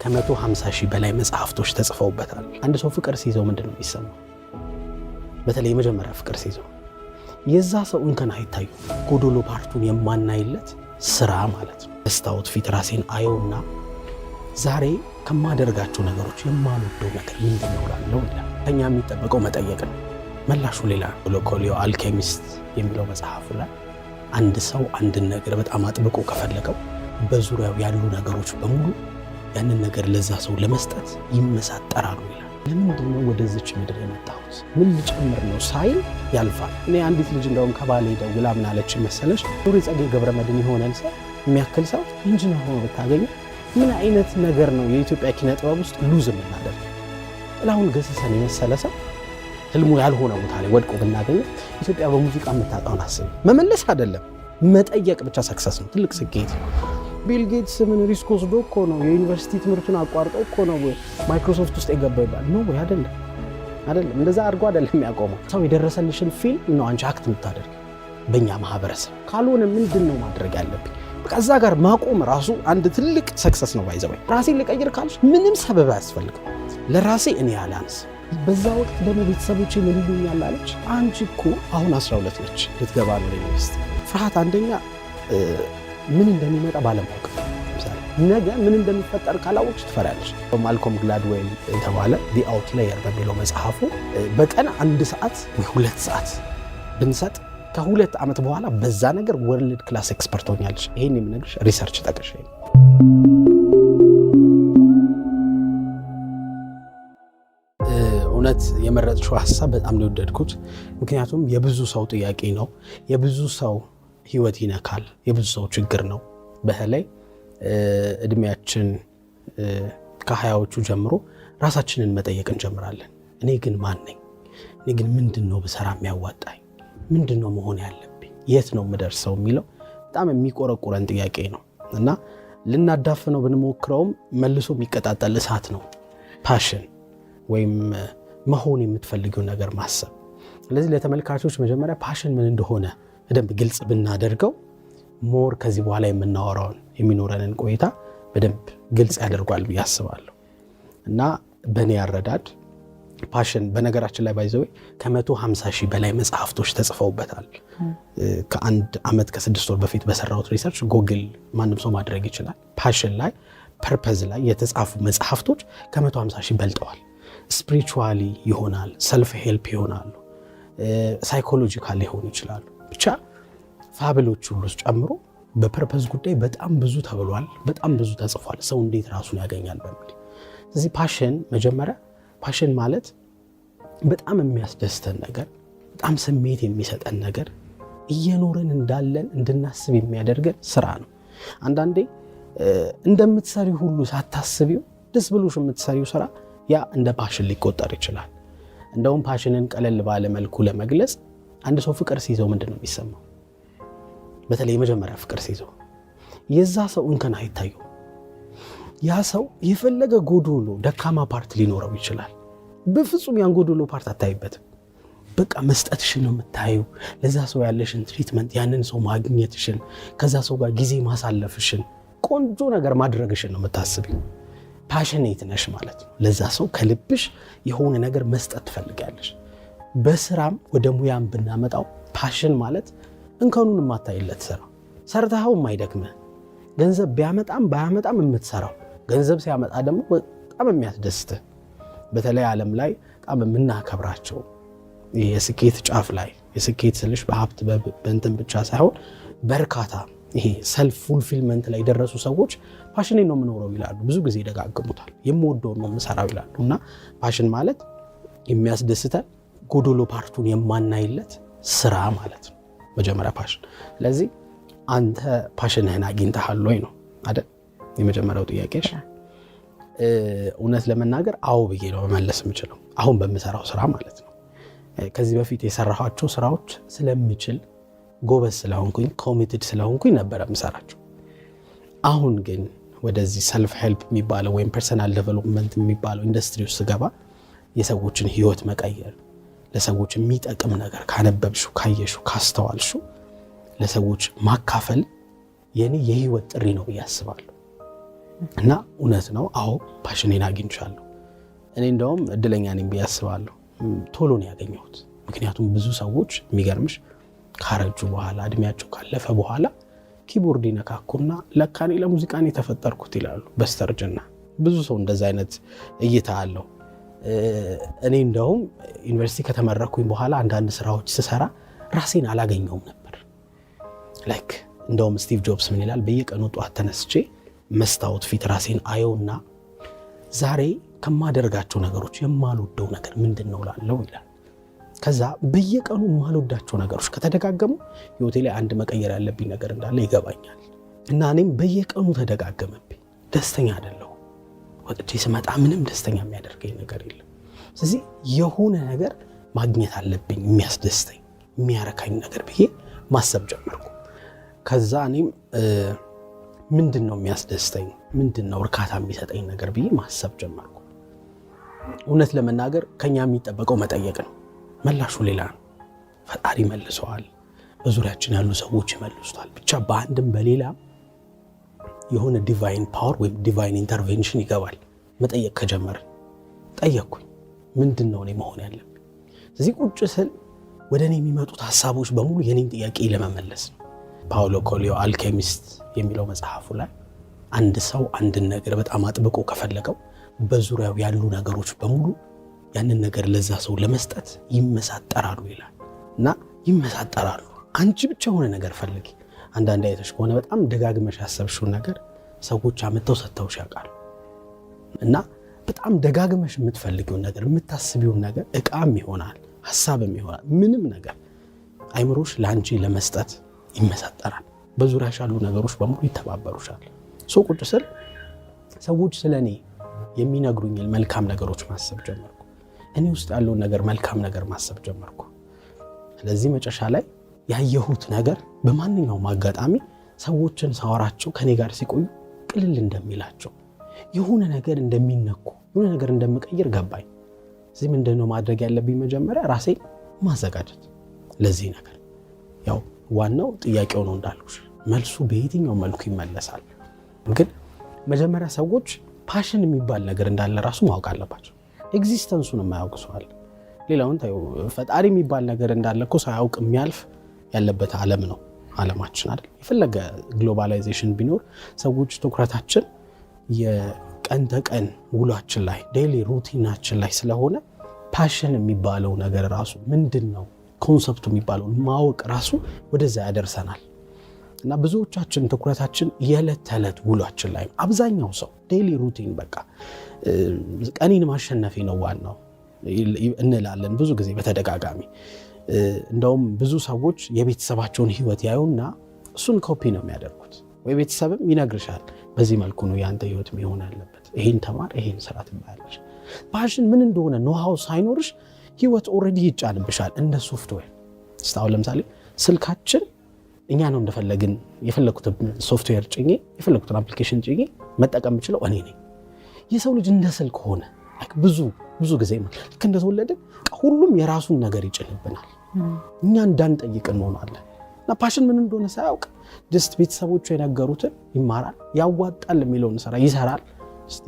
ከ150,000 በላይ መጽሐፍቶች ተጽፈውበታል። አንድ ሰው ፍቅር ሲይዘው ምንድነው የሚሰማው? በተለይ የመጀመሪያ ፍቅር ሲይዘው የዛ ሰው እንከን አይታዩ ጎዶሎ ፓርቱን የማናይለት ስራ ማለት ነው። መስታወት ፊት ራሴን አየውና ዛሬ ከማደርጋቸው ነገሮች የማልወደው ነገር ምንድነው እላለሁ ይላል። ከኛ የሚጠበቀው መጠየቅ ነው። መላሹ ሌላ ብሎ ኮሊዮ አልኬሚስት የሚለው መጽሐፉ ላይ አንድ ሰው አንድን ነገር በጣም አጥብቆ ከፈለገው በዙሪያው ያሉ ነገሮች በሙሉ ያንን ነገር ለዛ ሰው ለመስጠት ይመሳጠራሉ ይላል። ለምንድነው ወደዚች ምድር የመጣሁት? ምን ልጨምር ነው ሳይል ያልፋል። እኔ አንዲት ልጅ እንደውም ከባሌ ደውላ ምን አለች መሰለሽ? ኑሪ ጸጌ ገብረመድህን የሆነን ሰው የሚያክል ሰው ኢንጂነር ሆኖ ብታገኘ ምን አይነት ነገር ነው የኢትዮጵያ ኪነ ጥበብ ውስጥ ሉዝ የምናደርግ? ጥላሁን ገሰሰን የመሰለ ሰው ህልሙ ያልሆነ ቦታ ላይ ወድቆ ብናገኘ ኢትዮጵያ በሙዚቃ የምታጣውን አስብ። መመለስ አይደለም መጠየቅ ብቻ ሰክሰስ ነው፣ ትልቅ ስኬት ነው። ቢል ጌትስ ምን ሪስክ ወስዶ እኮ ነው የዩኒቨርሲቲ ትምህርቱን አቋርጦ እኮ ነው ማይክሮሶፍት ውስጥ የገባው ይባል ነው ወይ? አይደለም እንደዛ አድርጎ አይደለም የሚያቆመው። ሰው የደረሰልሽን ፊልም ነው አንቺ አክት የምታደርግ በእኛ ማህበረሰብ። ካልሆነ ምንድን ነው ማድረግ ያለብኝ? በቃ እዛ ጋር ማቆም ራሱ አንድ ትልቅ ሰክሰስ ነው። ባይዘባይ ራሴን ልቀይር ካልሽ ምንም ሰበብ አያስፈልግም። ለራሴ እኔ ያላንስ በዛ ወቅት ደግሞ ቤተሰቦቼ ምን ይሉኛል አለች። አንቺ እኮ አሁን 12 ነች ልትገባ ነው ዩኒቨርሲቲ። ፍርሃት አንደኛ ምን እንደሚመጣ ባለማወቅ፣ ነገ ምን እንደሚፈጠር ካላወቅሽ ትፈራለሽ። ማልኮም ግላድዌል የተባለ ዲ አውትላየር በሚለው መጽሐፉ በቀን 1 ሰዓት ወይ 2 ሰዓት ብንሰጥ ከ2 ዓመት በኋላ በዛ ነገር ወርልድ ክላስ ኤክስፐርት ሆኛለሽ። ይሄን የምነግርሽ ሪሰርች ጠቅሼ ነው። እውነት የመረጥሽው ሐሳብ በጣም ነው የወደድኩት። ምክንያቱም የብዙ ሰው ጥያቄ ነው፣ የብዙ ሰው ህይወት ይነካል፣ የብዙ ሰው ችግር ነው። በተለይ እድሜያችን ከ20ዎቹ ጀምሮ ራሳችንን መጠየቅ እንጀምራለን። እኔ ግን ማን ነኝ? እኔ ግን ምንድነው ብሰራ የሚያዋጣኝ? ምንድነው መሆን ያለብኝ? የት ነው የምደርሰው? የሚለው በጣም የሚቆረቁረን ጥያቄ ነው እና ልናዳፍነው ብንሞክረውም መልሶ የሚቀጣጠል እሳት ነው ፓሽን ወይም መሆን የምትፈልጊው ነገር ማሰብ። ስለዚህ ለተመልካቾች መጀመሪያ ፓሽን ምን እንደሆነ በደንብ ግልጽ ብናደርገው ሞር ከዚህ በኋላ የምናወራውን የሚኖረንን ቆይታ በደንብ ግልጽ ያደርጓል ብዬ አስባለሁ። እና በእኔ ያረዳድ ፓሽን በነገራችን ላይ ባይዘው ከ150,000 በላይ መጽሐፍቶች ተጽፈውበታል። ከአንድ ዓመት ከ6 ወር በፊት በሰራሁት ሪሰርች ጎግል ማንም ሰው ማድረግ ይችላል። ፓሽን ላይ ፐርፐዝ ላይ የተጻፉ መጽሐፍቶች ከ150,000 በልጠዋል። ስፒሪቹዋሊ ይሆናል፣ ሰልፍ ሄልፕ ይሆናሉ፣ ሳይኮሎጂካል ሊሆኑ ይችላሉ። ብቻ ፋብሎች ሁሉ ጨምሮ በፐርፐዝ ጉዳይ በጣም ብዙ ተብሏል፣ በጣም ብዙ ተጽፏል። ሰው እንዴት ራሱን ያገኛል በሚል። ስለዚህ ፓሽን መጀመሪያ ፓሽን ማለት በጣም የሚያስደስተን ነገር፣ በጣም ስሜት የሚሰጠን ነገር፣ እየኖርን እንዳለን እንድናስብ የሚያደርገን ስራ ነው። አንዳንዴ እንደምትሰሪ ሁሉ ሳታስቢው ደስ ብሎሽ የምትሰሪው ስራ ያ እንደ ፓሽን ሊቆጠር ይችላል። እንደውም ፓሽንን ቀለል ባለ መልኩ ለመግለጽ አንድ ሰው ፍቅር ሲይዘው ምንድነው የሚሰማው? በተለይ የመጀመሪያ ፍቅር ሲይዘው የዛ ሰው እንከን አይታዩ። ያ ሰው የፈለገ ጎዶሎ ደካማ ፓርት ሊኖረው ይችላል። በፍጹም ያን ጎዶሎ ፓርት አታይበትም። በቃ መስጠትሽን ነው የምታዩ፣ ለዛ ሰው ያለሽን ትሪትመንት፣ ያንን ሰው ማግኘትሽን፣ ከዛ ሰው ጋር ጊዜ ማሳለፍሽን፣ ቆንጆ ነገር ማድረግሽን ነው የምታስቢው። ፓሽኔት ነሽ ማለት ነው። ለዛ ሰው ከልብሽ የሆነ ነገር መስጠት ትፈልጋለሽ። በስራም ወደ ሙያም ብናመጣው ፓሽን ማለት እንከኑን የማታይለት ስራ፣ ሰርተኸው የማይደክምህ፣ ገንዘብ ቢያመጣም ባያመጣም የምትሰራው፣ ገንዘብ ሲያመጣ ደግሞ በጣም የሚያስደስትህ። በተለይ ዓለም ላይ በጣም የምናከብራቸው የስኬት ጫፍ ላይ የስኬት ስልሽ በሀብት በእንትን ብቻ ሳይሆን በርካታ ይሄ ሰልፍ ፉልፊልመንት ላይ የደረሱ ሰዎች ፓሽኔ ነው የምኖረው ይላሉ። ብዙ ጊዜ ይደጋግሙታል። የምወደው ነው የምሰራው ይላሉ። እና ፓሽን ማለት የሚያስደስተን ጎዶሎ ፓርቱን የማናይለት ስራ ማለት ነው መጀመሪያ ፓሽን። ስለዚህ አንተ ፓሽንህን አግኝተሃል ወይ ነው አይደል የመጀመሪያው ጥያቄሽ? እውነት ለመናገር አዎ ብዬ ነው መመለስ የምችለው፣ አሁን በምሰራው ስራ ማለት ነው። ከዚህ በፊት የሰራኋቸው ስራዎች ስለምችል ጎበዝ ስለሆንኩኝ ኮሚትድ ስለሆንኩኝ ነበር የምሰራቸው። አሁን ግን ወደዚህ ሰልፍ ሄልፕ የሚባለው ወይም ፐርሰናል ዴቨሎፕመንት የሚባለው ኢንዱስትሪ ውስጥ ስገባ የሰዎችን ህይወት መቀየር፣ ለሰዎች የሚጠቅም ነገር ካነበብሽው፣ ካየሽው፣ ካስተዋልሽው ለሰዎች ማካፈል የኔ የህይወት ጥሪ ነው ብዬ አስባለሁ። እና እውነት ነው አዎ ፓሽኔን አግኝቻለሁ። እኔ እንደውም እድለኛ ነኝ ብዬ አስባለሁ። ቶሎ ነው ያገኘሁት። ምክንያቱም ብዙ ሰዎች የሚገርምሽ ካረጁ በኋላ እድሜያቸው ካለፈ በኋላ ኪቦርድ ይነካኩና ለካ እኔ ለሙዚቃ ነው የተፈጠርኩት ይላሉ በስተርጅና። ብዙ ሰው እንደዛ አይነት እይታ አለው። እኔ እንደውም ዩኒቨርሲቲ ከተመረኩኝ በኋላ አንዳንድ ስራዎች ስሰራ ራሴን አላገኘውም ነበር። ላይክ እንደውም ስቲቭ ጆብስ ምን ይላል? በየቀኑ ጧት ተነስቼ መስታወት ፊት ራሴን አየውና ዛሬ ከማደርጋቸው ነገሮች የማልወደው ነገር ምንድነው ላለው ይላል። ከዛ በየቀኑ የማልወዳቸው ነገሮች ከተደጋገሙ ህይወቴ ላይ አንድ መቀየር ያለብኝ ነገር እንዳለ ይገባኛል። እና እኔም በየቀኑ ተደጋገመብኝ። ደስተኛ አይደለሁ። ወጥቼ ስመጣ ምንም ደስተኛ የሚያደርገኝ ነገር የለም። ስለዚህ የሆነ ነገር ማግኘት አለብኝ የሚያስደስተኝ የሚያረካኝ ነገር ብዬ ማሰብ ጀመርኩ። ከዛ እኔም ምንድነው የሚያስደስተኝ ምንድነው እርካታ የሚሰጠኝ ነገር ብዬ ማሰብ ጀመርኩ። እውነት ለመናገር ከኛ የሚጠበቀው መጠየቅ ነው። መላሹ ሌላ ነው። ፈጣሪ መልሰዋል፣ በዙሪያችን ያሉ ሰዎች ይመልሱታል። ብቻ በአንድም በሌላ የሆነ ዲቫይን ፓወር ወይም ዲቫይን ኢንተርቬንሽን ይገባል። መጠየቅ ከጀመርን ጠየቅኩኝ፣ ምንድነው እኔ መሆን ያለብኝ? ስለዚህ ቁጭ ስል ወደ እኔ የሚመጡት ሀሳቦች በሙሉ የኔን ጥያቄ ለመመለስ ነው። ፓውሎ ኮሊዮ አልኬሚስት የሚለው መጽሐፉ ላይ አንድ ሰው አንድን ነገር በጣም አጥብቆ ከፈለገው በዙሪያው ያሉ ነገሮች በሙሉ ያንን ነገር ለዛ ሰው ለመስጠት ይመሳጠራሉ ይላል። እና ይመሳጠራሉ። አንቺ ብቻ የሆነ ነገር ፈልጊ። አንዳንድ አይተሽ ከሆነ በጣም ደጋግመሽ ያሰብሽውን ነገር ሰዎች አመጣው ሰጥተውሽ ያውቃሉ። እና በጣም ደጋግመሽ የምትፈልጊውን ነገር የምታስቢውን ነገር ዕቃም ይሆናል ሐሳብም ይሆናል ምንም ነገር አይምሮሽ ለአንቺ ለመስጠት ይመሳጠራል። በዙሪያሽ ያሉ ነገሮች በሙሉ ይተባበሩሻል። ሰው ቁጭ ስል ሰዎች ስለኔ የሚነግሩኝ መልካም ነገሮች ማሰብ ጀመርኩ። እኔ ውስጥ ያለውን ነገር መልካም ነገር ማሰብ ጀመርኩ። ስለዚህ መጨረሻ ላይ ያየሁት ነገር በማንኛውም አጋጣሚ ሰዎችን ሳወራቸው ከኔ ጋር ሲቆዩ ቅልል እንደሚላቸው የሆነ ነገር እንደሚነኩ የሆነ ነገር እንደምቀይር ገባኝ። ስለዚህ ምንድነው ማድረግ ያለብኝ? መጀመሪያ ራሴን ማዘጋጀት ለዚህ ነገር። ያው ዋናው ጥያቄው ነው እንዳልኩሽ፣ መልሱ በየትኛው መልኩ ይመለሳል። ግን መጀመሪያ ሰዎች ፓሽን የሚባል ነገር እንዳለ ራሱ ማወቅ አለባቸው። ኤግዚስተንሱን የማያውቅ ሰው አለ። ሌላውን ታዩ ፈጣሪ የሚባል ነገር እንዳለ እኮ ሳያውቅ የሚያልፍ ያለበት ዓለም ነው ዓለማችን አይደል? የፈለገ ግሎባላይዜሽን ቢኖር ሰዎች ትኩረታችን የቀን ተቀን ውሏችን ላይ ዴይሊ ሩቲናችን ላይ ስለሆነ ፓሽን የሚባለው ነገር ራሱ ምንድነው ኮንሰፕቱ የሚባለው ማወቅ ራሱ ወደዛ ያደርሰናል። እና ብዙዎቻችን ትኩረታችን የዕለት ተዕለት ውሏችን ላይ አብዛኛው ሰው ዴይሊ ሩቲን በቃ ቀኔን ማሸነፌ ነው ዋናው እንላለን ብዙ ጊዜ በተደጋጋሚ። እንደውም ብዙ ሰዎች የቤተሰባቸውን ህይወት ያዩና እሱን ኮፒ ነው የሚያደርጉት። ወይ ቤተሰብም ይነግርሻል በዚህ መልኩ ነው ያንተ ህይወት መሆን ያለበት፣ ይሄን ተማር፣ ይሄን ስራ ትባያለሽ። ፓሽን ምን እንደሆነ ኖሃው ሳይኖርሽ ህይወት ኦልሬዲ ይጫንብሻል እንደ ሶፍትዌር። ስታው ለምሳሌ ስልካችን እኛ ነው እንደፈለግን የፈለኩትን ሶፍትዌር ጭኜ የፈለኩትን አፕሊኬሽን ጭኜ መጠቀም የምችለው እኔ ነኝ። የሰው ልጅ እንደ ስልክ ሆነ። ብዙ ጊዜ ልክ እንደተወለድን ሁሉም የራሱን ነገር ይጭንብናል። እኛ እንዳንጠይቅ እንሆናለን። እና ፓሽን ምን እንደሆነ ሳያውቅ ጀስት ቤተሰቦቹ የነገሩትን ይማራል፣ ያዋጣል የሚለውን ስራ ይሰራል፣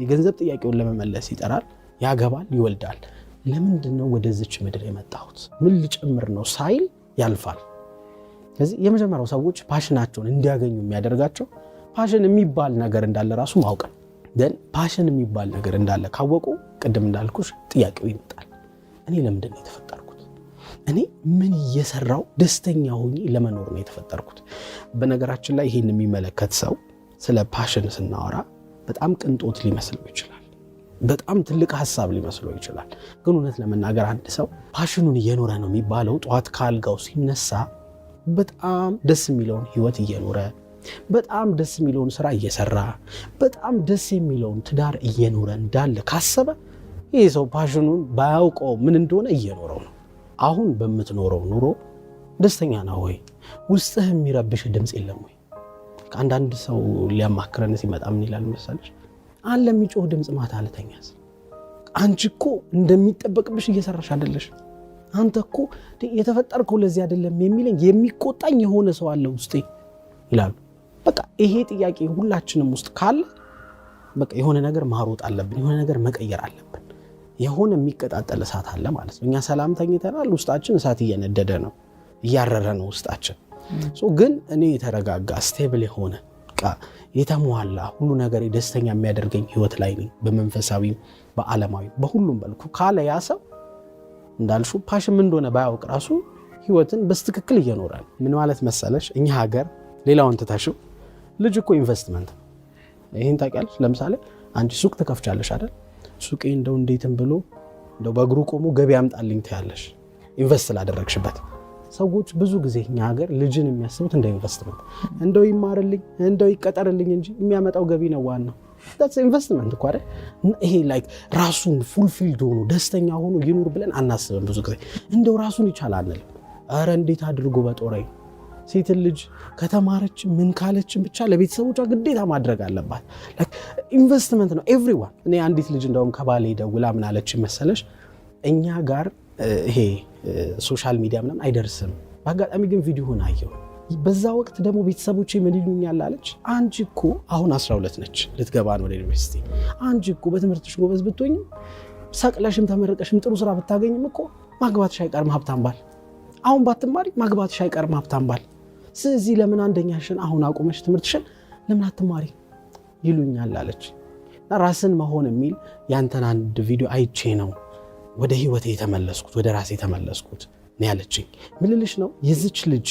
የገንዘብ ጥያቄውን ለመመለስ ይጠራል፣ ያገባል፣ ይወልዳል። ለምንድነው ወደዚች ምድር የመጣሁት ምን ልጨምር ነው ሳይል ያልፋል። ስለዚህ የመጀመሪያው ሰዎች ፓሽናቸውን እንዲያገኙ የሚያደርጋቸው ፓሽን የሚባል ነገር እንዳለ ራሱ ማወቅ ነው። ግን ፓሽን የሚባል ነገር እንዳለ ካወቁ ቅድም እንዳልኩሽ ጥያቄው ይመጣል። እኔ ለምንድን ነው የተፈጠርኩት? እኔ ምን እየሰራው ደስተኛ ሆኜ ለመኖር ነው የተፈጠርኩት? በነገራችን ላይ ይሄን የሚመለከት ሰው ስለ ፓሽን ስናወራ በጣም ቅንጦት ሊመስለው ይችላል፣ በጣም ትልቅ ሐሳብ ሊመስለው ይችላል። ግን እውነት ለመናገር አንድ ሰው ፓሽኑን እየኖረ ነው የሚባለው ጠዋት ካልጋው ሲነሳ በጣም ደስ የሚለውን ህይወት እየኖረ በጣም ደስ የሚለውን ስራ እየሰራ በጣም ደስ የሚለውን ትዳር እየኖረ እንዳለ ካሰበ ይሄ ሰው ፓሽኑን ባያውቀው ምን እንደሆነ እየኖረው ነው። አሁን በምትኖረው ኑሮ ደስተኛ ነው ወይ? ውስጥህ የሚረብሽ ድምጽ የለም ወይ? አንዳንድ ሰው ሊያማክረን ሲመጣ ምን ይላል መሰለሽ? አለ የሚጮህ ድምጽ ማታ አለተኛስ። አንቺ እኮ እንደሚጠበቅብሽ እየሰራሽ አይደለሽ። አንተ እኮ የተፈጠርከው ለዚህ አይደለም የሚለኝ የሚቆጣኝ የሆነ ሰው አለ ውስጤ ይላሉ። በቃ ይሄ ጥያቄ ሁላችንም ውስጥ ካለ በቃ የሆነ ነገር ማሮጥ አለብን፣ የሆነ ነገር መቀየር አለብን። የሆነ የሚቀጣጠል እሳት አለ ማለት ነው። እኛ ሰላም ተኝተናል፣ ውስጣችን እሳት እየነደደ ነው፣ እያረረ ነው ውስጣችን። ግን እኔ የተረጋጋ ስቴብል የሆነ የተሟላ ሁሉ ነገር ደስተኛ የሚያደርገኝ ህይወት ላይ ነኝ፣ በመንፈሳዊ በዓለማዊ በሁሉም መልኩ ካለ ያ ሰው እንዳልሹ ፓሽን ምን እንደሆነ ባያውቅ ራሱ ህይወትን በስትክክል እየኖረ ነው። ምን ማለት መሰለሽ እኛ ሀገር ሌላውን ትታሽው ልጅ እኮ ኢንቨስትመንት ነው። ይሄን ታውቂያለሽ? ለምሳሌ አንቺ ሱቅ ትከፍቻለሽ አይደል? ሱቄ እንደው እንዴትም ብሎ እንደው በእግሩ ቆሞ ገቢ ያምጣልኝ ትያለሽ፣ ኢንቨስት ላደረግሽበት። ሰዎች ብዙ ጊዜ እኛ ሀገር ልጅን የሚያስቡት እንደ ኢንቨስትመንት፣ እንደው ይማርልኝ እንደው ይቀጠርልኝ እንጂ የሚያመጣው ገቢ ነው ዋናው። that's investment እኮ አይደል? ይሄ ላይክ ራሱን ፉልፊልድ ሆኖ ደስተኛ ሆኖ ይኑር ብለን አናስብም ብዙ ጊዜ። እንደው ራሱን ይቻላል። አረ እንዴት አድርጎ በጦራይ ሴት ልጅ ከተማረች ምን ካለችን ብቻ ለቤተሰቦቿ ግዴታ ማድረግ አለባት። ላይክ ኢንቨስትመንት ነው ኤቭሪዋን። እኔ አንዲት ልጅ እንደውም ከባሌ ደውላ ምን አለች መሰለሽ፣ እኛ ጋር ይሄ ሶሻል ሚዲያ ምናምን አይደርስም፣ በአጋጣሚ ግን ቪዲዮውን አየሁ። በዛ ወቅት ደግሞ ቤተሰቦቼ ምን ይሉኛል አለች፣ አንቺ እኮ አሁን 12 ነች ልትገባ ነው ወደ ዩኒቨርሲቲ፣ አንቺ እኮ በትምህርትሽ ጎበዝ ብትሆኝም ሰቅለሽም ተመረቀሽም ጥሩ ስራ ብታገኝም እኮ ማግባትሽ አይቀርም ሀብታም ባል፣ አሁን ባትማሪ ማግባትሽ አይቀርም ሀብታም ባል፣ ስለዚህ ለምን አንደኛሽን አሁን አቁመሽ ትምህርትሽን ለምን አትማሪ ይሉኛል አለች። እና ራስን መሆን የሚል ያንተን አንድ ቪዲዮ አይቼ ነው ወደ ህይወቴ የተመለስኩት፣ ወደ ራሴ የተመለስኩት ነው ያለችኝ። ምን ልልሽ ነው የዚች ልጅ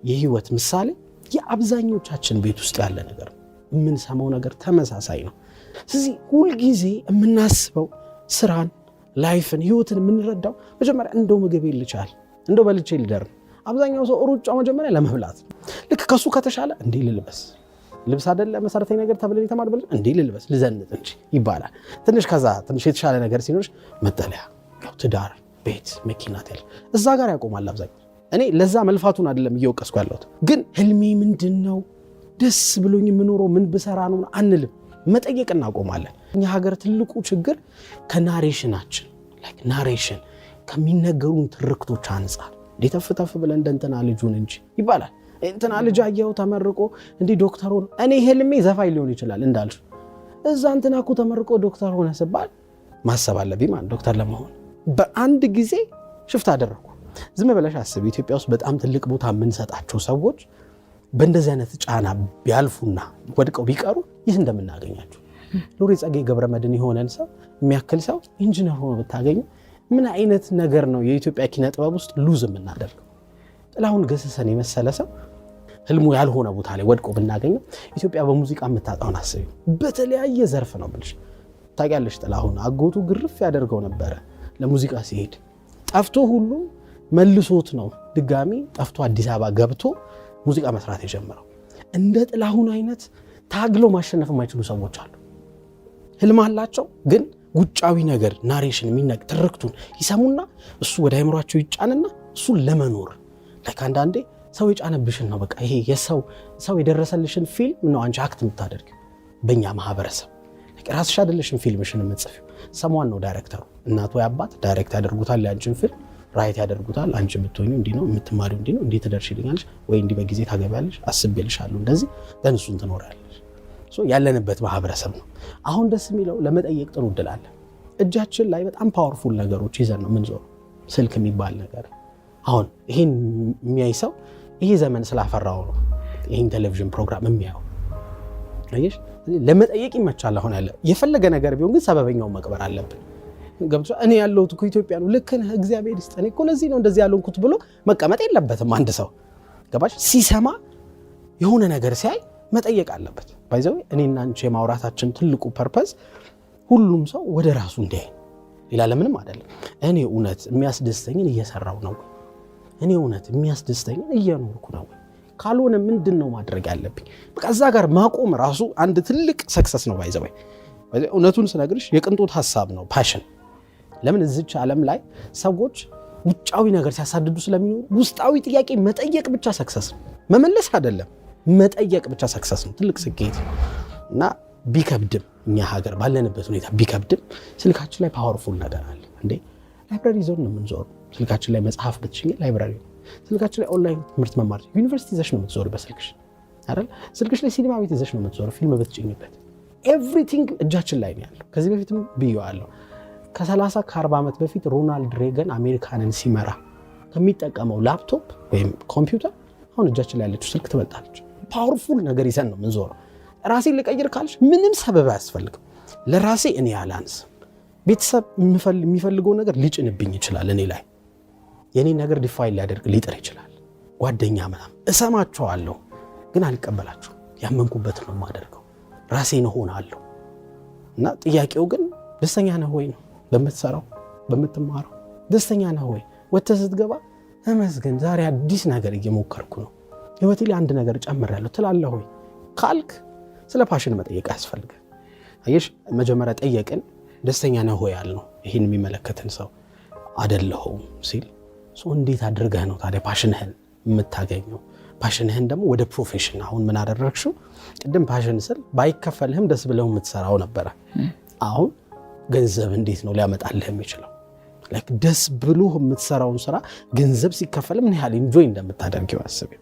የህይወት ምሳሌ የአብዛኞቻችን ቤት ውስጥ ያለ ነገር የምንሰማው ነገር ተመሳሳይ ነው። ስለዚህ ሁልጊዜ የምናስበው ስራን፣ ላይፍን፣ ህይወትን የምንረዳው መጀመሪያ እንደው ምግብ ይልቻል እንደው በልቼ ልደር። አብዛኛው ሰው ሩጫው መጀመሪያ ለመብላት፣ ልክ ከሱ ከተሻለ እንዴ ልልበስ፣ ልብስ አይደለ መሰረታዊ ነገር ተብለን የተማርበልን እንዴ ልልበስ ልዘንጥ እንጂ ይባላል። ትንሽ ከዛ ትንሽ የተሻለ ነገር ሲኖርሽ መጠለያ፣ ትዳር፣ ቤት፣ መኪና ተል እዛ ጋር ያቆማል አብዛኛው። እኔ ለዛ መልፋቱን አይደለም እየወቀስኩ ያለሁት፣ ግን ህልሜ ምንድነው፣ ደስ ብሎኝ የምኖረው ምን ብሰራ ነው አንልም፣ መጠየቅ እናቆማለን። እኛ ሀገር ትልቁ ችግር ከናሬሽናችን ላይክ ናሬሽን ከሚነገሩን ትርክቶች አንፃር ተፍተፍ ብለን እንደንተና ልጁን እንጂ ይባላል። እንትና ልጅ አየው ተመርቆ እንዲህ ዶክተር ሆነ፣ እኔ ህልሜ ዘፋኝ ሊሆን ይችላል እንዳልሽ፣ እዛ እንትና እኮ ተመርቆ ዶክተር ሆነ ሲባል ማሰብ አለብኝ ማለት ዶክተር ለመሆን በአንድ ጊዜ ሽፍት አደረኩ። ዝም ብለሽ አስቢ። ኢትዮጵያ ውስጥ በጣም ትልቅ ቦታ የምንሰጣቸው ሰዎች በእንደዚህ አይነት ጫና ቢያልፉና ወድቀው ቢቀሩ ይህ እንደምናገኛቸው ሎሬ ጸጋዬ ገብረመድህን የሆነን ሰው የሚያክል ሰው ኢንጂነር ሆኖ ብታገኙ ምን አይነት ነገር ነው የኢትዮጵያ ኪነ ጥበብ ውስጥ ሉዝ የምናደርገው? ጥላሁን ገሰሰን የመሰለ ሰው ህልሙ ያልሆነ ቦታ ላይ ወድቆ ብናገኘው ኢትዮጵያ በሙዚቃ የምታጣውን አስቢ። በተለያየ ዘርፍ ነው ብልሽ ታውቂያለሽ። ጥላሁን አጎቱ ግርፍ ያደርገው ነበረ ለሙዚቃ ሲሄድ፣ ጠፍቶ ሁሉ መልሶት ነው ድጋሚ ጠፍቶ አዲስ አበባ ገብቶ ሙዚቃ መስራት የጀመረው። እንደ ጥላሁን አይነት ታግሎ ማሸነፍ የማይችሉ ሰዎች አሉ። ህልም አላቸው ግን ውጫዊ ነገር ናሬሽን የሚነግ ትርክቱን ይሰሙና እሱ ወደ አይምሯቸው ይጫንና እሱን ለመኖር ላይክ አንዳንዴ ሰው የጫነብሽን ነው በቃ ይሄ ሰው የደረሰልሽን ፊልም ነው አንቺ አክት የምታደርጊው። በእኛ ማህበረሰብ ራስሽ አይደለሽም ፊልምሽን የምትጽፊው፣ ሰሟን ነው ዳይሬክተሩ። እናቱ ወይ አባት ዳይሬክት ያደርጉታል ያንቺን ፊልም ራይት ያደርጉታል። አንቺ ብትሆኚ እንዲህ ነው የምትማሪው፣ እንዲህ ነው እንዲህ ትደርሽልኛለሽ ወይ እንዲህ በጊዜ ታገቢያለሽ፣ አስቤልሻለሁ እንደዚህ በእንሱን ትኖሪያለሽ። ያለንበት ማህበረሰብ ነው። አሁን ደስ የሚለው ለመጠየቅ ጥሩ እድል አለ። እጃችን ላይ በጣም ፓወርፉል ነገሮች ይዘን ነው ምንዞር። ስልክ የሚባል ነገር አሁን ይሄን የሚያይ ሰው ይሄ ዘመን ስላፈራው ነው ይሄን ቴሌቪዥን ፕሮግራም የሚያየው። አይሽ ለመጠየቅ ይመቻል። አሁን ያለ የፈለገ ነገር ቢሆን ግን ሰበበኛውን መቅበር አለብን። ገብቶ እኔ ያለሁት እኮ ኢትዮጵያ ነው፣ ልክ ነህ እግዚአብሔር ይስጠኝ እኮ ለዚህ ነው እንደዚህ ያለንኩት ብሎ መቀመጥ የለበትም። አንድ ሰው ገባሽ ሲሰማ የሆነ ነገር ሲያይ መጠየቅ አለበት። ባይዘው እኔና አንቺ የማውራታችን ትልቁ ፐርፐዝ ሁሉም ሰው ወደ ራሱ እንዲያይ፣ ሌላ ለምንም አይደለም። እኔ እውነት የሚያስደስተኝን እየሰራው ነው፣ እኔ እውነት የሚያስደስተኝን እየኖርኩ ነው፣ ካልሆነ ምንድነው ማድረግ ያለብኝ? በቃ እዛ ጋር ማቆም ራሱ አንድ ትልቅ ሰክሰስ ነው። ባይዘው እውነቱን ስነግርሽ የቅንጦት ሐሳብ ነው ፓሽን። ለምን እዚች ዓለም ላይ ሰዎች ውጫዊ ነገር ሲያሳድዱ ስለሚኖሩ ውስጣዊ ጥያቄ መጠየቅ ብቻ ሰክሰስ ነው፣ መመለስ አይደለም። መጠየቅ ብቻ ሰክሰስ ነው፣ ትልቅ ስኬት። እና ቢከብድም እኛ ሀገር ባለንበት ሁኔታ ቢከብድም ስልካችን ላይ ፓወርፉል ነገር አለ እንዴ። ላይብራሪ ዞን ነው የምንዞር። ስልካችን ላይ መጽሐፍ ብትጭኝ ላይብራሪ ነው። ስልካችን ላይ ኦንላይን ትምህርት መማር፣ ዩኒቨርሲቲ ይዘሽ ነው የምትዞር በስልክሽ አይደል? ስልክሽ ላይ ሲኒማ ቤት ይዘሽ ነው የምትዞር ፊልም ብትጭኝበት። ኤቭሪቲንግ እጃችን ላይ ነው ያለው። ከዚህ በፊትም ብየዋለሁ። ከ30 ከ40 ዓመት በፊት ሮናልድ ሬገን አሜሪካንን ሲመራ ከሚጠቀመው ላፕቶፕ ወይም ኮምፒውተር አሁን እጃችን ላይ ያለችው ስልክ ትበልጣለች። ፓወርፉል ነገር ይዘን ነው ምንዞረው። ራሴን ልቀይር ካልሽ ምንም ሰበብ አያስፈልግም። ለራሴ እኔ አላንስም። ቤተሰብ የሚፈልገው ነገር ሊጭንብኝ ይችላል እኔ ላይ፣ የኔ ነገር ዲፋይን ሊያደርግ ሊጥር ይችላል። ጓደኛ ምናምን እሰማቸዋለሁ ግን አልቀበላቸውም። ያመንኩበት ነው የማደርገው፣ ራሴን እሆናለሁ። እና ጥያቄው ግን ደስተኛ ነህ ወይ ነው። በምትሰራው በምትማረው ደስተኛ ነህ ወይ? ወጥተህ ስትገባ ተመስገን ዛሬ አዲስ ነገር እየሞከርኩ ነው፣ ህይወቴ ላይ አንድ ነገር ጨምሬያለሁ ትላለህ ወይ ካልክ ስለ ፓሽን መጠየቅ ያስፈልጋል። አየሽ መጀመሪያ ጠየቅን ደስተኛ ነህ ወይ ያልነው ይሄን የሚመለከትን ሰው አይደለሁም ሲል እንዴት አድርገህ ነው ታዲያ ፓሽንህን የምታገኘው? ፓሽንህን ደግሞ ወደ ፕሮፌሽን አሁን ምን አደረግሽው? ቅድም ፓሽን ስል ባይከፈልህም ደስ ብለው የምትሰራው ነበረ። አሁን ገንዘብ እንዴት ነው ሊያመጣልህ የሚችለው? ላይክ ደስ ብሎ የምትሰራውን ስራ ገንዘብ ሲከፈል ምን ያህል ኢንጆይ እንደምታደርጊው አስቢ።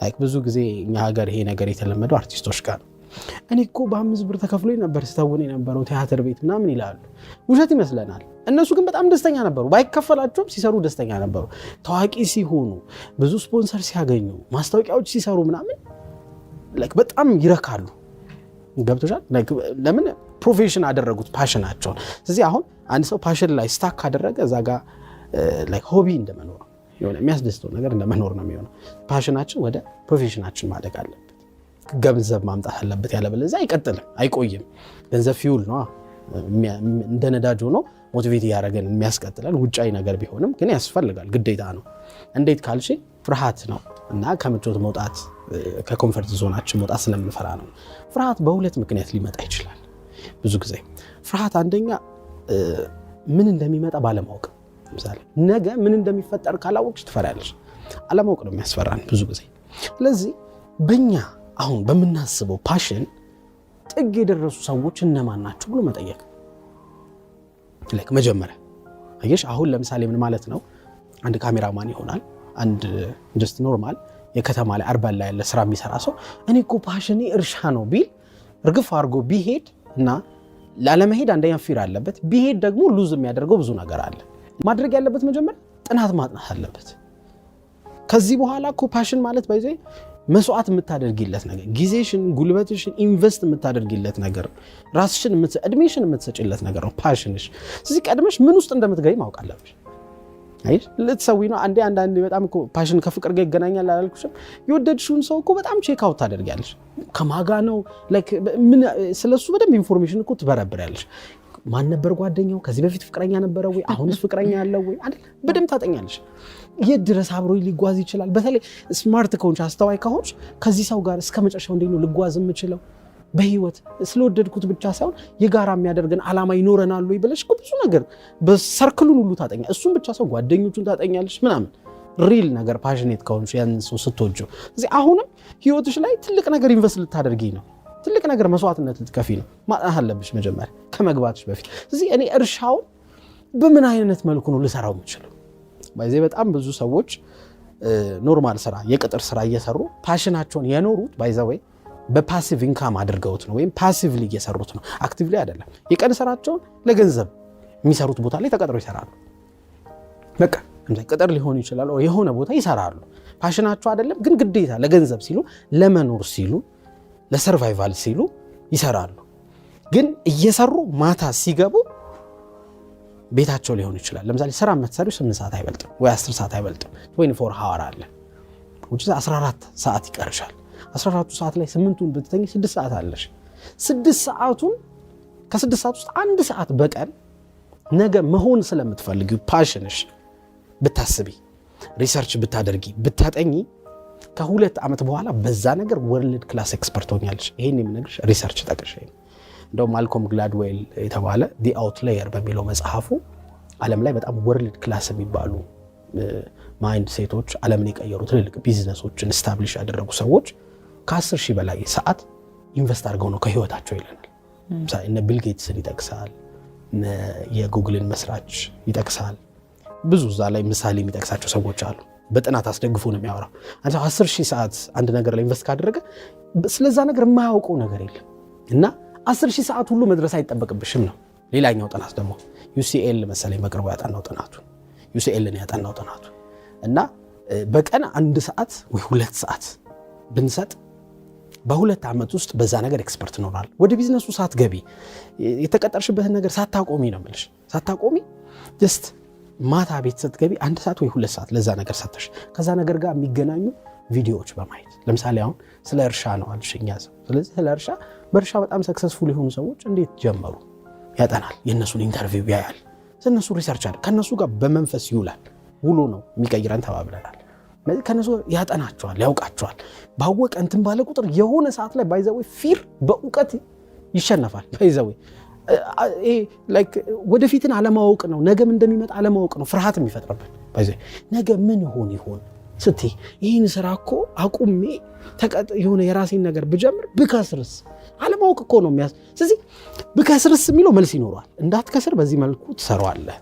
ላይክ ብዙ ጊዜ እኛ ሀገር ይሄ ነገር የተለመደው አርቲስቶች ጋር ነው። እኔ እኮ በ5 ብር ተከፍሎኝ ነበር ስተውን የነበረው ቲያትር ቤት ምናምን ይላሉ። ውሸት ይመስለናል። እነሱ ግን በጣም ደስተኛ ነበሩ። ባይከፈላቸውም ሲሰሩ ደስተኛ ነበሩ። ታዋቂ ሲሆኑ፣ ብዙ ስፖንሰር ሲያገኙ፣ ማስታወቂያዎች ሲሰሩ ምናምን ላይክ በጣም ይረካሉ። ገብቶሻል? ላይክ ለምን ፕሮፌሽን አደረጉት ፓሽናቸውን። ስለዚህ አሁን አንድ ሰው ፓሽን ላይ ስታክ ካደረገ እዛ ጋር ላይክ ሆቢ እንደመኖር የሆነ የሚያስደስተው ነገር እንደመኖር ነው የሚሆነው። ፓሽናችን ወደ ፕሮፌሽናችን ማደግ አለበት። ገንዘብ ማምጣት አለበት፣ ያለበለዚያ አይቀጥልም፣ አይቆይም። ገንዘብ ፊውል ነው፣ እንደ ነዳጅ ሆኖ ሞቲቬት ያደረገን የሚያስቀጥለን ውጫዊ ነገር ቢሆንም ግን ያስፈልጋል፣ ግዴታ ነው። እንዴት ካልሽ ፍርሃት ነው እና ከምቾት መውጣት ከኮምፈርት ዞናችን መውጣት ስለምንፈራ ነው። ፍርሃት በሁለት ምክንያት ሊመጣ ይችላል። ብዙ ጊዜ ፍርሃት አንደኛ ምን እንደሚመጣ ባለማወቅ፣ ለምሳሌ ነገ ምን እንደሚፈጠር ካላወቅሽ ትፈሪያለሽ። አለማወቅ ነው የሚያስፈራን ብዙ ጊዜ። ስለዚህ በእኛ አሁን በምናስበው ፓሽን ጥግ የደረሱ ሰዎች እነማን ናቸው ብሎ መጠየቅ ላይክ መጀመሪያ አየሽ። አሁን ለምሳሌ ምን ማለት ነው? አንድ ካሜራማን ይሆናል፣ አንድ ጀስት ኖርማል የከተማ ላይ አርባን ላይ ያለ ስራ የሚሰራ ሰው እኔ እኮ ፓሽኔ እርሻ ነው ቢል እርግፍ አድርጎ ቢሄድ እና ላለመሄድ አንደኛ ፊር አለበት፣ ቢሄድ ደግሞ ሉዝ የሚያደርገው ብዙ ነገር አለ። ማድረግ ያለበት መጀመሪያ ጥናት ማጥናት አለበት። ከዚህ በኋላ እኮ ፓሽን ማለት ባይዘ መስዋዕት የምታደርጊለት ነገር፣ ጊዜሽን ጉልበትሽን ኢንቨስት የምታደርጊለት ነገር፣ ራስሽን እድሜሽን የምትሰጪለት ነገር ነው ፓሽንሽ። ስለዚህ ቀድመሽ ምን ውስጥ እንደምትገኝ ማወቅ አለብሽ። አይሽ ልትሰዊ ነው። አንዳንዴ በጣም እኮ ፓሽን ከፍቅር ጋር ይገናኛል አላልኩሽም? የወደድሽውን ሰው እኮ በጣም ቼክ አውት ታደርጊያለሽ። ከማጋ ነው ላይክ ምን ስለሱ በደንብ ኢንፎርሜሽን እኮ ትበረብሪያለሽ። ማን ነበር ጓደኛው? ከዚህ በፊት ፍቅረኛ ነበረ ወይ? አሁንስ ፍቅረኛ ያለው ወይ? አይደል? በደንብ ታጠኛለሽ። የት ድረስ አብሮ ሊጓዝ ይችላል? በተለይ ስማርት ከሆንሽ አስተዋይ ከሆንሽ ከዚህ ሰው ጋር እስከ መጨረሻው እንዴት ነው ልጓዝ የምችለው? በህይወት ስለወደድኩት ብቻ ሳይሆን የጋራ የሚያደርገን ዓላማ ይኖረናል ወይ ብለሽ ብዙ ነገር በሰርክሉን ሁሉ ታጠኛ። እሱም ብቻ ሰው ጓደኞቹን ታጠኛለሽ ምናምን። ሪል ነገር ፓሽኔት ከሆንሽ ያን ሰው ስትወጂው፣ እዚህ አሁንም ህይወትሽ ላይ ትልቅ ነገር ኢንቨስት ልታደርጊ ነው፣ ትልቅ ነገር መስዋዕትነት ልትከፊ ነው። ማጥናት አለብሽ መጀመሪያ ከመግባትሽ በፊት። እዚህ እኔ እርሻውን በምን አይነት መልኩ ነው ልሰራው የምችለው? ባይዜ በጣም ብዙ ሰዎች ኖርማል ስራ የቅጥር ስራ እየሰሩ ፓሽናቸውን የኖሩት ባይዘወይ በፓሲቭ ኢንካም አድርገውት ነው፣ ወይም ፓሲቭሊ እየሰሩት ነው፣ አክቲቭሊ አይደለም። የቀን ስራቸውን ለገንዘብ የሚሰሩት ቦታ ላይ ተቀጥረው ይሰራሉ። በቃ ቅጥር ሊሆን ይችላል፣ የሆነ ቦታ ይሰራሉ። ፓሽናቸው አይደለም ግን ግዴታ ለገንዘብ ሲሉ፣ ለመኖር ሲሉ፣ ለሰርቫይቫል ሲሉ ይሰራሉ። ግን እየሰሩ ማታ ሲገቡ ቤታቸው ሊሆን ይችላል። ለምሳሌ ስራ የምትሰሪው 8 ሰዓት አይበልጥም ወይ 10 ሰዓት አይበልጥም። 24 ሃወር አለ፣ 14 ሰዓት ይቀርሻል። 14 ሰዓት ላይ 8ቱን ብትተኝ 6 ሰዓት አለሽ። 6 ሰዓቱን ከ6 ሰዓት ውስጥ 1 ሰዓት በቀን ነገ መሆን ስለምትፈልጊው ፓሽንሽ ብታስቢ፣ ሪሰርች ብታደርጊ፣ ብታጠኚ ከ2 ዓመት በኋላ በዛ ነገር ወርልድ ክላስ ኤክስፐርት ሆኛለሽ። ይሄን የምነግርሽ ሪሰርች ጠቅሼ ነው። እንደው ማልኮም ግላድዌል የተባለ ዲ አውትላየር በሚለው መጽሐፉ ዓለም ላይ በጣም ወርልድ ክላስ የሚባሉ ማይንድ ሴቶች ዓለምን የቀየሩ ትልልቅ ቢዝነሶችን ስታብሊሽ ያደረጉ ሰዎች ከ10,000 በላይ ሰዓት ኢንቨስት አድርገው ነው ከህይወታቸው ይለናል። እነ ቢል ጌትስን ይጠቅሳል፣ የጉግልን መስራች ይጠቅሳል። ብዙ እዛ ላይ ምሳሌ የሚጠቅሳቸው ሰዎች አሉ። በጥናት አስደግፎ ነው የሚያወራው። አንተ 10,000 ሰዓት አንድ ነገር ላይ ኢንቨስት ካደረገ ስለዛ ነገር የማያውቀው ነገር የለም። እና 10,000 ሰዓት ሁሉ መድረስ አይጠበቅብሽም ነው። ሌላኛው ጥናት ደግሞ UCL መሰለኝ በቅርቡ ያጠናው ጥናቱ UCLን ያጠናው ጥናቱ እና በቀን 1 ሰዓት ወይ 2 ሰዓት ብንሰጥ በ2 ዓመት ውስጥ በዛ ነገር ኤክስፐርት ኖራል። ወደ ቢዝነሱ ሳትገቢ የተቀጠርሽበትን ነገር ሳታቆሚ ነው የምልሽ፣ ሳታቆሚ ጀስት ማታ ቤት ስትገቢ 1 ሰዓት ወይ 2 ሰዓት ለዛ ነገር ሰጥተሽ ከዛ ነገር ጋር የሚገናኙ ቪዲዮዎች በማየት ለምሳሌ አሁን ስለ እርሻ ነው አልሽኛ ሰው። ስለዚህ ስለ እርሻ በእርሻ በጣም ሰክሰስፉል የሆኑ ሰዎች እንዴት ጀመሩ ያጠናል፣ የእነሱን ኢንተርቪው ያያል፣ ስለነሱ ሪሰርች አለ፣ ከነሱ ጋር በመንፈስ ይውላል። ውሎ ነው የሚቀይረን ተባብለናል። ከነሱ ያጠናቸዋል፣ ያውቃቸዋል። ባወቀ እንትን ባለ ቁጥር የሆነ ሰዓት ላይ ባይዘው ፊር በእውቀት ይሸነፋል። ባይዘው ላይክ ወደፊትን አለማወቅ ነው፣ ነገም እንደሚመጣ አለማወቅ ነው ፍርሃት የሚፈጥርብን። ባይዘው ነገ ምን ይሆን ስትይ ይህን ስራ እኮ አቁሜ የሆነ የራሴን ነገር ብጀምር ብከስርስ? አለማወቅ እኮ ነው የሚያስ ስለዚህ ብከስርስ የሚለው መልስ ይኖረዋል። እንዳትከስር በዚህ መልኩ ትሰራዋለህ።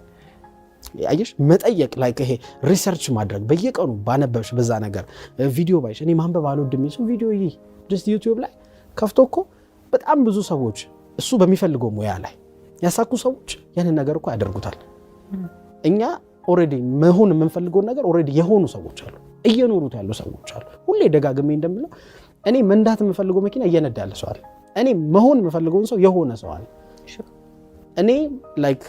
አየሽ መጠየቅ ላይ ይሄ ሪሰርች ማድረግ በየቀኑ ባነበብሽ በዛ ነገር ቪዲዮ ባይሽ እኔ ማንበብ አልወድም ይሱ ቪዲዮ ጀስት ዩቲዩብ ላይ ከፍቶ እኮ በጣም ብዙ ሰዎች እሱ በሚፈልገው ሙያ ላይ ያሳኩ ሰዎች ያንን ነገር እኮ ያደርጉታል። እኛ ኦሬዲ መሆን የምንፈልገው ነገር ኦሬዲ የሆኑ ሰዎች አሉ፣ እየኖሩት ያሉ ሰዎች አሉ። ሁሌ ደጋግሜ እንደምለው እኔ መንዳት የምፈልገው መኪና እየነዳ ያለ ሰው አለ። እኔ መሆን የምፈልገውን ሰው የሆነ ሰው አለ። እኔ ላይክ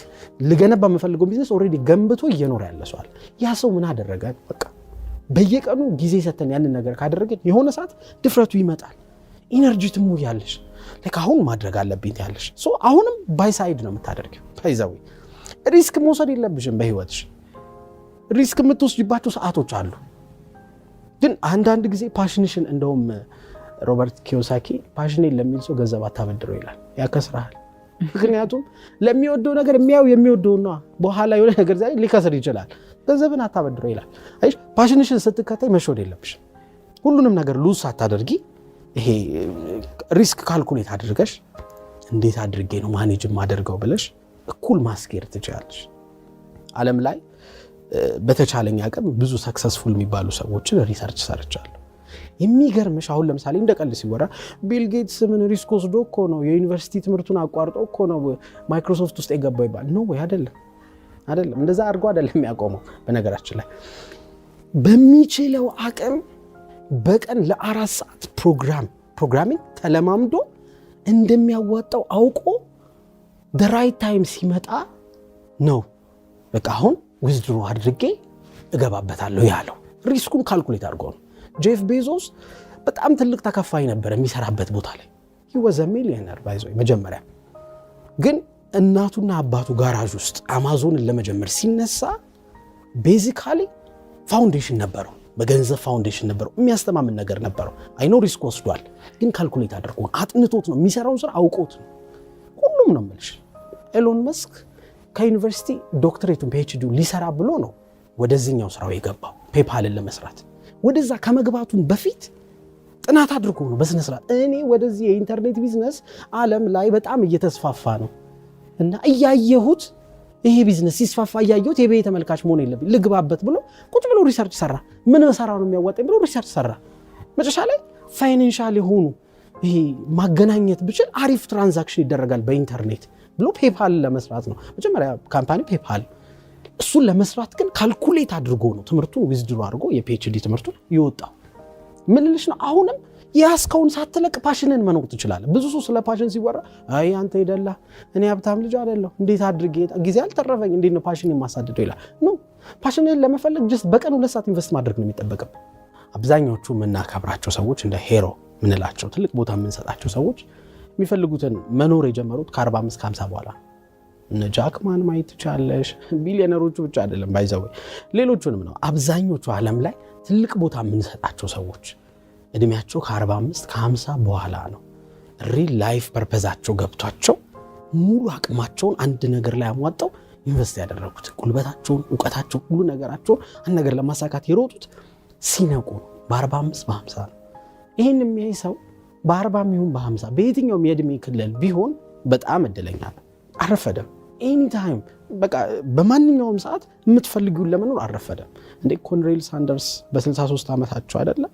ልገነባ የምፈልገው ቢዝነስ ኦሬዲ ገንብቶ እየኖረ ያለ ሰው አለ። ያ ሰው ምን አደረገ? በቃ በየቀኑ ጊዜ ሰተን ያንን ነገር ካደረገን የሆነ ሰዓት ድፍረቱ ይመጣል። ኢነርጂ ትሞያለሽ። ላይክ አሁን ማድረግ አለብኝ ያለሽ ሶ አሁንም ባይሳይድ ነው የምታደርጊው። ባይዛዊ ሪስክ መውሰድ የለብሽም በህይወትሽ። ሪስክ የምትወስጂባቸው ሰዓቶች አሉ። ግን አንዳንድ ጊዜ ፓሽንሽን እንደውም ሮበርት ኪዮሳኪ ፓሽኔን ለሚል ሰው ገንዘብ አታበድረው ይላል። ያከስራል። ምክንያቱም ለሚወደው ነገር የሚወደው ነው። በኋላ የሆነ ነገር ዛሬ ሊከስር ይችላል። ገንዘብን አታበድረው ይላል። አይሽ ፓሽንሽን ስትከታይ መሸወድ የለብሽም። ሁሉንም ነገር ሉዝ ሳታደርጊ ይሄ ሪስክ ካልኩሌት አድርገሽ እንዴት አድርጌ ነው ማኔጅ ማደርገው ብለሽ እኩል ማስኬር ትችላለሽ። ዓለም ላይ በተቻለኝ አቅም ብዙ ሰክሰስፉል የሚባሉ ሰዎችን ሪሰርች ሰርቻለሁ። የሚገርምሽ አሁን ለምሳሌ እንደቀልድ ሲወራ ቢል ጌትስ ምን ሪስክ ወስዶ እኮ ነው የዩኒቨርሲቲ ትምህርቱን አቋርጦ እኮ ነው ማይክሮሶፍት ውስጥ የገባው ይባል ነው ወይ? አይደለም። እንደዛ አድርጎ አይደለም የሚያቆመው። በነገራችን ላይ በሚችለው አቅም በቀን ለ4 ሰዓት ፕሮግራሚንግ ተለማምዶ እንደሚያዋጣው አውቆ the right time ሲመጣ ነው በቃ አሁን ዊዝድሮ አድርጌ እገባበታለሁ ያለው። ሪስኩን ካልኩሌት አድርጎ ነው። ጄፍ ቤዞስ በጣም ትልቅ ተከፋይ ነበር የሚሰራበት ቦታ ላይ። he was a millionaire by the way መጀመሪያ። ግን እናቱና አባቱ ጋራዥ ውስጥ አማዞንን ለመጀመር ሲነሳ ቤዚካሊ ፋውንዴሽን ነበረው፣ በገንዘብ ፋውንዴሽን ነበረው፣ የሚያስተማምን ነገር ነበረው። አይኖ ሪስክ ወስዷል፣ ግን ካልኩሌት አድርጎ አጥንቶት ነው የሚሰራውን ስራ አውቆት ነው። ሁሉም ነው የምልሽ። ኤሎን መስክ ከዩኒቨርሲቲ ዶክትሬቱን PhD ሊሰራ ብሎ ነው ወደዚህኛው ስራው የገባው ፔፓልን ለመስራት። ወደዛ ከመግባቱን በፊት ጥናት አድርጎ ነው በስነ ስርዓት እኔ ወደዚህ የኢንተርኔት ቢዝነስ ዓለም ላይ በጣም እየተስፋፋ ነው እና እያየሁት ይሄ ቢዝነስ ሲስፋፋ እያየሁት የቤት ተመልካች መሆን የለብኝ ልግባበት ብሎ ቁጭ ብሎ ሪሰርች ሰራ። ምን ሰራው ነው የሚያዋጣኝ ብሎ ሪሰርች ሰራ። መጨረሻ ላይ ፋይናንሻል የሆኑ ይሄ ማገናኘት ብቻ አሪፍ ትራንዛክሽን ይደረጋል በኢንተርኔት ብሎ ፔፓል ለመስራት ነው መጀመሪያ ካምፓኒ ፔፓል። እሱን ለመስራት ግን ካልኩሌት አድርጎ ነው ትምህርቱን ዊዝድሮ አድርጎ የፒኤችዲ ትምህርቱን ይወጣው። ምን ልልሽ ነው? አሁንም ያስከውን ሳትለቅ ፓሽንን መኖር ትችላለህ። ብዙ ሰው ስለ ፓሽን ሲወራ አይ አንተ ይደላ እኔ ሀብታም ልጅ አይደለሁ እንዴት አድርጌ ጊዜ አልተረፈኝ እንዴት ነው ፓሽንን ማሳደደው ይላል። ኖ ፓሽንን ለመፈለግ ጀስት በቀን 2 ሰዓት ኢንቨስት ማድረግ ነው የሚጠበቅብህ። አብዛኞቹ የምናከብራቸው ሰዎች እንደ ሄሮ ምንላቸው ትልቅ ቦታ የምንሰጣቸው ሰዎች የሚፈልጉትን መኖር የጀመሩት ከ45 ከ50 በኋላ እነ ጃክማን ማየት ትችላለሽ። ቢሊዮነሮቹ ብቻ አይደለም ባይዘው ሌሎቹንም ነው። አብዛኞቹ ዓለም ላይ ትልቅ ቦታ የምንሰጣቸው ሰዎች እድሜያቸው ከ45 ከ50 በኋላ ነው ሪል ላይፍ ፐርፐዛቸው ገብቷቸው ሙሉ አቅማቸውን አንድ ነገር ላይ አሟጣው ኢንቨስት ያደረጉት ጉልበታቸውን፣ ዕውቀታቸውን፣ ሁሉ ነገራቸውን አንድ ነገር ለማሳካት የሮጡት ሲነቁ በ45 በ50 ነው። ይሄን የሚያይ ሰው በ40 ይሁን በ50 በየትኛውም የእድሜ ክልል ቢሆን በጣም እድለኛ ነው። አረፈደም። ኤኒ ታይም በቃ በማንኛውም ሰዓት የምትፈልጊውን ለመኖር አረፈደም። እንደ ኮሎኔል ሳንደርስ በ63 ዓመታቸው አይደለ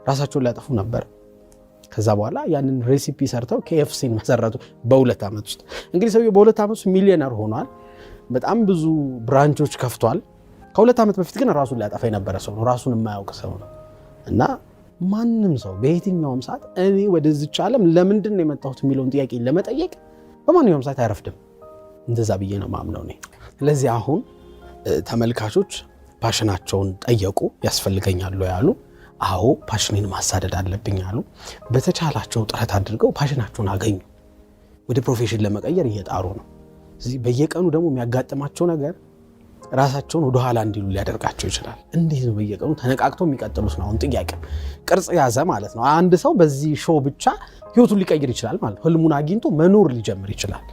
ራሳቸውን ሊያጠፉ ነበር። ከዛ በኋላ ያንን ሬሲፒ ሰርተው KFCን መሰረቱ በ2 ዓመት ውስጥ። እንግዲህ ሰውየው በ2 ዓመት ውስጥ ሚሊዮነር ሆኗል። በጣም ብዙ ብራንቾች ከፍቷል። ከ2 ዓመት በፊት ግን ራሱን ሊያጠፋ የነበረ ሰው ነው፣ ራሱን የማያውቅ ሰው ነው። እና ማንም ሰው በየትኛውም ሰዓት እኔ ወደዚች ዓለም ለምንድን ነው የመጣሁት የሚለውን ጥያቄ ለመጠየቅ በማንኛውም ሰዓት አይረፍድም። እንደዛ ብዬ ነው ማምነው እኔ። ስለዚህ አሁን ተመልካቾች ፓሽናቸውን ጠየቁ፣ ያስፈልገኛል ያሉ አዎ ፓሽኔን ማሳደድ አለብኝ አሉ። በተቻላቸው ጥረት አድርገው ፓሽናቸውን አገኙ። ወደ ፕሮፌሽን ለመቀየር እየጣሩ ነው። እዚህ በየቀኑ ደግሞ የሚያጋጥማቸው ነገር ራሳቸውን ወደ ኋላ እንዲሉ ሊያደርጋቸው ይችላል። እንዴት ነው በየቀኑ ተነቃቅተው የሚቀጥሉት ነው አሁን ጥያቄ። ቅርጽ ያዘ ማለት ነው። አንድ ሰው በዚህ ሾው ብቻ ህይወቱን ሊቀይር ይችላል ማለት ነው። ህልሙን አግኝቶ መኖር ሊጀምር ይችላል።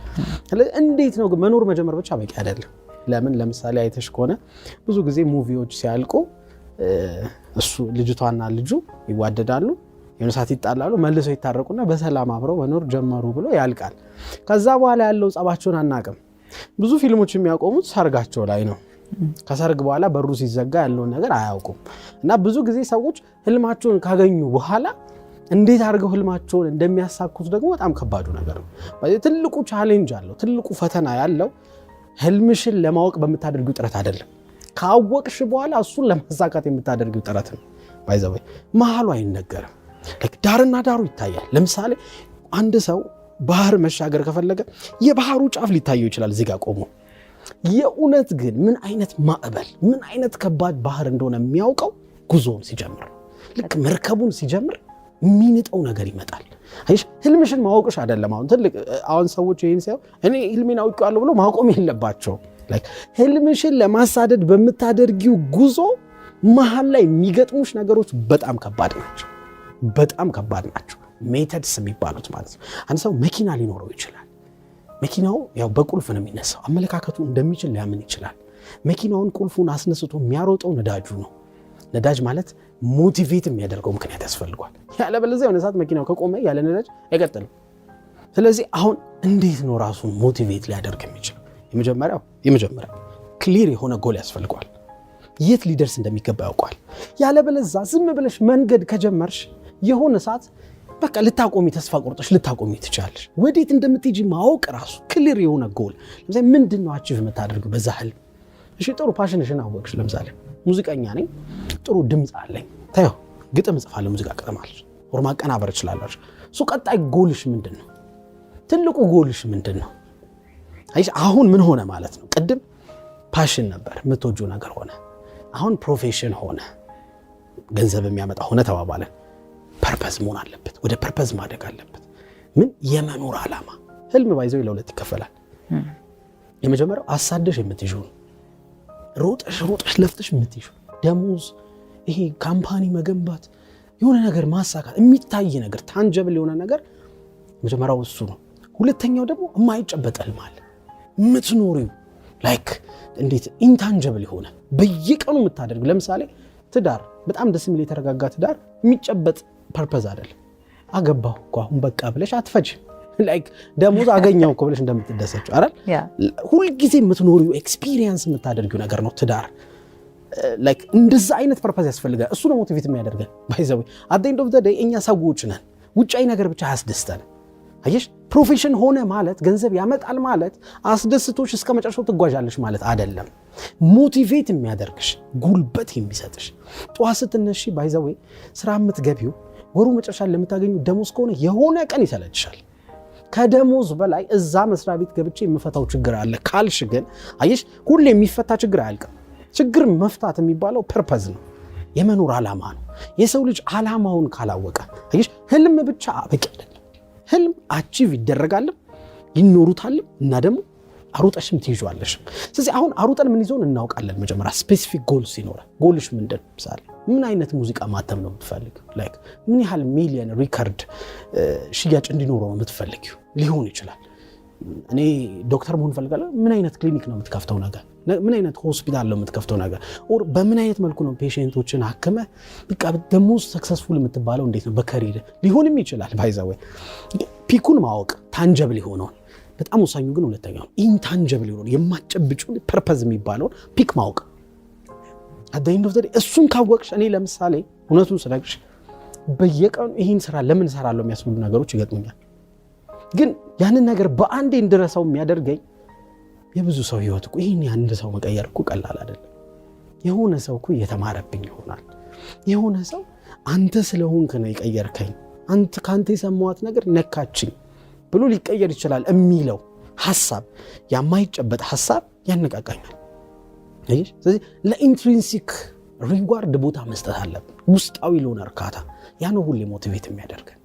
እንዴት ነው ግን መኖር መጀመር ብቻ በቂ አይደለም። ለምን ለምሳሌ አይተሽ ከሆነ ብዙ ጊዜ ሙቪዎች ሲያልቁ እሱ ልጅቷና ልጁ ይዋደዳሉ፣ የሆነ ሰዓት ይጣላሉ፣ መልሰው ይታረቁና በሰላም አብረው መኖር ጀመሩ ብሎ ያልቃል። ከዛ በኋላ ያለው ጸባቸውን አናቅም። ብዙ ፊልሞች የሚያቆሙት ሰርጋቸው ላይ ነው። ከሰርግ በኋላ በሩ ሲዘጋ ያለውን ነገር አያውቁም። እና ብዙ ጊዜ ሰዎች ህልማቸውን ካገኙ በኋላ እንዴት አድርገው ህልማቸውን እንደሚያሳኩት ደግሞ በጣም ከባዱ ነገር ነው። ትልቁ ቻሌንጅ አለው፣ ትልቁ ፈተና ያለው ህልምሽን ለማወቅ በምታደርጊው ጥረት አይደለም። ካወቅሽ በኋላ እሱን ለማሳካት የምታደርጊው ጥረት ነው። ባይዘው መሃሉ አይነገርም። ዳርና ዳሩ ይታያል። ለምሳሌ አንድ ሰው ባህር መሻገር ከፈለገ የባህሩ ጫፍ ሊታየው ይችላል እዚህ ጋር ቆሞ። የእውነት ግን ምን አይነት ማዕበል ምን አይነት ከባድ ባህር እንደሆነ የሚያውቀው ጉዞውን ሲጀምር ነው። ልክ መርከቡን ሲጀምር የሚንጠው ነገር ይመጣል። አይሽ ህልምሽን ማወቅሽ አይደለም አሁን ሰዎች ይሄን ሲያዩ እኔ ህልሜን አውቄዋለሁ ብሎ ማቆም የለባቸው። ህልምሽን ለማሳደድ በምታደርጊው ጉዞ መሃል ላይ የሚገጥሙሽ ነገሮች በጣም ከባድ ናቸው። በጣም ከባድ ናቸው። ሜተድስ የሚባሉት ማለት ነው። አንድ ሰው መኪና ሊኖረው ይችላል። መኪናው ያው በቁልፍ ነው የሚነሳው። አመለካከቱ እንደሚችል ሊያምን ይችላል። መኪናውን ቁልፉን አስነስቶ የሚያሮጠው ነዳጁ ነው። ነዳጅ ማለት ሞቲቬት የሚያደርገው ምክንያት ያስፈልጓል። ያለበለዚያ የሆነ ሰዓት መኪናው ከቆመ ያለ ነዳጅ አይቀጥልም። ስለዚህ አሁን እንዴት ነው ራሱን ሞቲቬት ሊያደርግ የሚችለው? የመጀመሪያው ክሊር የሆነ ጎል ያስፈልጓል። የት ሊደርስ እንደሚገባ ያውቋል። ያለበለዚያ ዝም ብለሽ መንገድ ከጀመርሽ የሆነ ሰዓት በቃ ልታቆሚ ተስፋ ቆርጠሽ ልታቆሚ ትችላለሽ። ወዴት እንደምትሄጂ ማወቅ ራሱ ክሊር የሆነ ጎል። ለምሳሌ ምንድነው አቺቭ የምታደርገው በዛ ህልም? እሺ ጥሩ ፓሽንሽን አወቅሽ። ለምሳሌ ሙዚቀኛ ነኝ፣ ጥሩ ድምጽ አለኝ፣ ታዩ ግጥም እጽፋለሁ፣ ሙዚቃ ቀጥማለሁ፣ ወር ማቀናበር እችላለሁ። እሱ ቀጣይ ጎልሽ ምንድነው? ትልቁ ጎልሽ ምንድነው? አይሽ አሁን ምን ሆነ ማለት ነው? ቅድም ፓሽን ነበር፣ የምትወጂው ነገር ሆነ። አሁን ፕሮፌሽን ሆነ፣ ገንዘብ የሚያመጣ ሆነ ተባባለን። ፐርፐዝ መሆን አለበት። ወደ ፐርፐዝ ማደግ አለበት። ምን የመኖር ዓላማ። ህልም ባይዘው ለሁለት ይከፈላል። የመጀመሪያው አሳደሽ የምትይዥው ሮጠሽ ለፍተሽ የምትይዥው ደሞዝ፣ ይሄ ካምፓኒ መገንባት፣ የሆነ ነገር ማሳካት፣ የሚታይ ነገር ታንጀብል የሆነ ነገር መጀመሪያው እሱ ነው። ሁለተኛው ደግሞ የማይጨበጥ ህልም አለ። የምትኖሪው ላይክ እንዴት ኢንታንጀብል የሆነ በየቀኑ የምታደርግ። ለምሳሌ ትዳር፣ በጣም ደስ የሚል የተረጋጋ ትዳር የሚጨበጥ ፐርፐዝ አይደለም። አገባሁ እኮ አሁን በቃ ብለሽ አትፈጅ። ላይክ ደሞዝ አገኘው እኮ ብለሽ እንደምትደሰችው አይደል? ሁል ጊዜ የምትኖሪው ኤክስፒሪየንስ የምታደርጊው ነገር ነው ትዳር። ላይክ እንደዛ አይነት ፐርፐዝ ያስፈልጋል። እሱ ነው ሞቲቬት የሚያደርገን። ባይዘው አት ዘ ኤንድ ኦፍ ዘ ዴይ እኛ ሰዎች ነን። ውጫዊ ነገር ብቻ አያስደስተን። አየሽ ፕሮፌሽን ሆነ ማለት ገንዘብ ያመጣል ማለት አስደስቶሽ እስከ መጨረሻው ትጓዣለሽ ማለት አይደለም። ሞቲቬት የሚያደርግሽ ጉልበት የሚሰጥሽ ጠዋት ስትነሺ ባይዘው ስራ የምትገቢው ወሩ መጨረሻ ለምታገኙ ደሞዝ ከሆነ የሆነ ቀን ይሰለችሻል። ከደሞዝ በላይ እዛ መስሪያ ቤት ገብቼ የምፈታው ችግር አለ ካልሽ ግን አየሽ ሁሌ የሚፈታ ችግር አያልቅም። ችግር መፍታት የሚባለው ፐርፐዝ ነው፣ የመኖር ዓላማ ነው። የሰው ልጅ ዓላማውን ካላወቀ አየሽ ህልም ብቻ በቂ አይደለም። ህልም አቺቭ ይደረጋልም ይኖሩታልም እና ደግሞ አሩጠሽም ትይዟለሽም። ስለዚህ አሁን አሩጠን ምን ይዞን እናውቃለን። መጀመሪያ ስፔሲፊክ ጎልስ ይኖራል። ጎልሽ ምንድን ነው? ምሳሌ ምን አይነት ሙዚቃ ማተም ነው የምትፈልጊው? ላይክ ምን ያህል ሚሊየን ሪከርድ ሽያጭ እንዲኖረው ነው የምትፈልጊው? ሊሆን ይችላል እኔ ዶክተር መሆን ፈልጋለሁ። ምን አይነት ክሊኒክ ነው የምትከፍተው ነገር? ምን አይነት ሆስፒታል ነው የምትከፍተው ነገር? ኦር በምን አይነት መልኩ ነው ፔሽንቶችን አክመ በቃ ደሞ ሰክሰስፉል የምትባለው እንዴት ነው? በከሪር ሊሆንም ይችላል። ባይዛው ፒኩን ማወቅ ታንጀብል ይሆነው በጣም ወሳኙ ግን ሁለተኛው ኢንታንጀብል ይሆነው የማጨብጩ ፐርፐዝ የሚባለው ፒክ ማወቅ። at the end of the day እሱን ካወቅሽ እኔ ለምሳሌ እውነቱን ስለግሽ በየቀኑ ይህን ስራ ለምን እሰራለሁ የሚያስብሉ ነገሮች ይገጥሙኛል። ግን ያንን ነገር በአንዴ እንድረሳው የሚያደርገኝ የብዙ ሰው ህይወት እኮ ይህን አንድ ሰው መቀየር እኮ ቀላል አይደለም። የሆነ ሰው እኮ እየተማረብኝ ይሆናል። የሆነ ሰው አንተ ስለሆንክ ነው የቀየርከኝ፣ ከአንተ የሰማኋት ነገር ነካችኝ ብሎ ሊቀየር ይችላል የሚለው ሐሳብ፣ የማይጨበጥ ሐሳብ ያነቃቃኛል። ስለዚህ ለኢንትሪንሲክ ሪዋርድ ቦታ መስጠት አለብን። ውስጣዊ ለሆነ እርካታ ያ ነው ሁሌ ሞቲቬት የሚያደርገን።